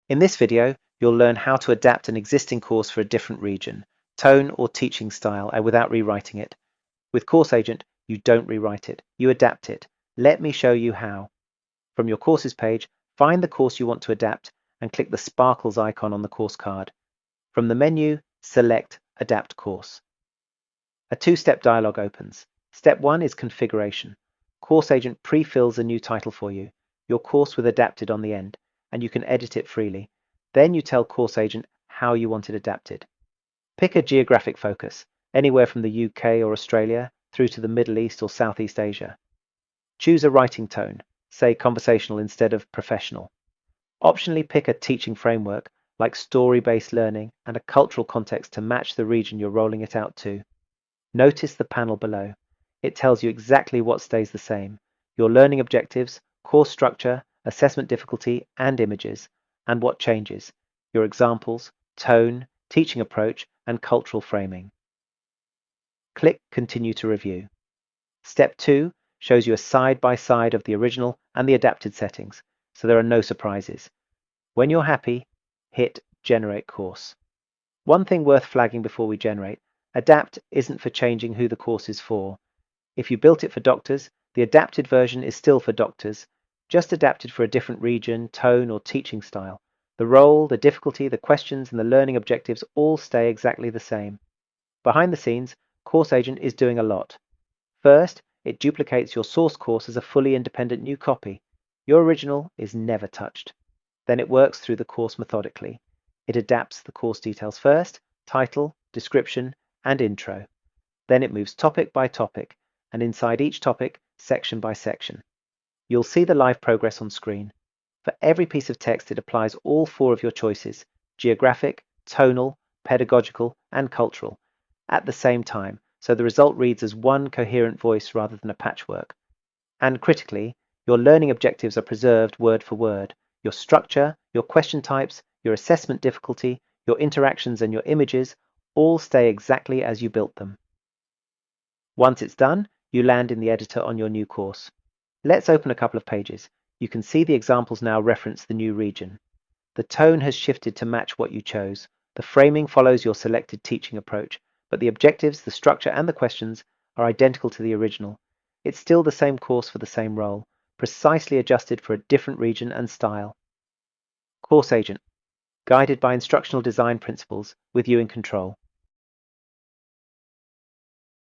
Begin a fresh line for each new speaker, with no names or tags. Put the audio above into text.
In this video, you'll learn how to adapt an existing course for a different region, tone or teaching style without rewriting it. With CourseAgent, you don't rewrite it, you adapt it. Let me show you how. From your courses page, find the course you want to adapt and click the sparkles icon on the course card. From the menu, select Adapt Course. A two-step dialog opens. Step 1 is configuration. CourseAgent pre-fills a new title for you, your course with adapted on the end, and you can edit it freely. Then you tell CourseAgent how you want it adapted. Pick a geographic focus, anywhere from the UK or Australia through to the Middle East or Southeast Asia. Choose a writing tone, say conversational instead of professional. Optionally pick a teaching framework like story-based learning and a cultural context to match the region you're rolling it out to. Notice the panel below. It tells you exactly what stays the same: your learning objectives, course structure, assessment difficulty, and images, and what changes: your examples, tone, teaching approach, and cultural framing. Click Continue to Review. Step 2 shows you a side-by-side of the original and the adapted settings, so there are no surprises. When you're happy, hit Generate Course. One thing worth flagging before we generate: Adapt isn't for changing who the course is for. If you built it for doctors, the adapted version is still for doctors, just adapted for a different region, tone, or teaching style. The role, the difficulty, the questions, and the learning objectives all stay exactly the same. Behind the scenes, CourseAgent is doing a lot. First, it duplicates your source course as a fully independent new copy. Your original is never touched. Then it works through the course methodically. It adapts the course details first, title, description, and intro. Then it moves topic by topic, and inside each topic, section by section. You'll see the live progress on screen. For every piece of text, it applies all 4 of your choices: geographic, tonal, pedagogical, and cultural, at the same time, so the result reads as one coherent voice rather than a patchwork. And critically, your learning objectives are preserved word for word. Your structure, your question types, your assessment difficulty, your interactions, and your images all stay exactly as you built them. Once it's done, you land in the editor on your new course. Let's open a couple of pages. You can see the examples now reference the new region. The tone has shifted to match what you chose. The framing follows your selected teaching approach, but the objectives, the structure, and the questions are identical to the original. It's still the same course for the same role, precisely adjusted for a different region and style. CourseAgent, guided by instructional design principles with you in control.